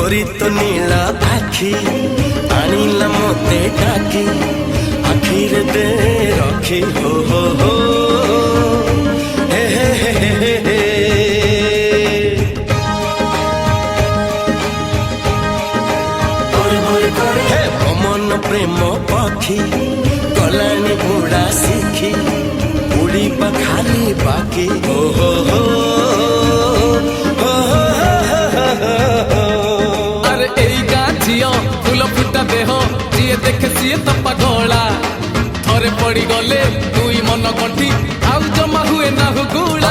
तोरी तो नीला आखी आनिला मोते डाकी आखिर दे रखी हो हे हे हे हे हे हे मन प्रेम पक्षी गलानी बुड़ा सीखी उड़ी खाली बाकी हो अरे एई गाँ झियो फूल फुटा देह जी देखे सी तो पगला थरे पड़ी गले दुई मन गंठी आउ जमा हुए ना गुला।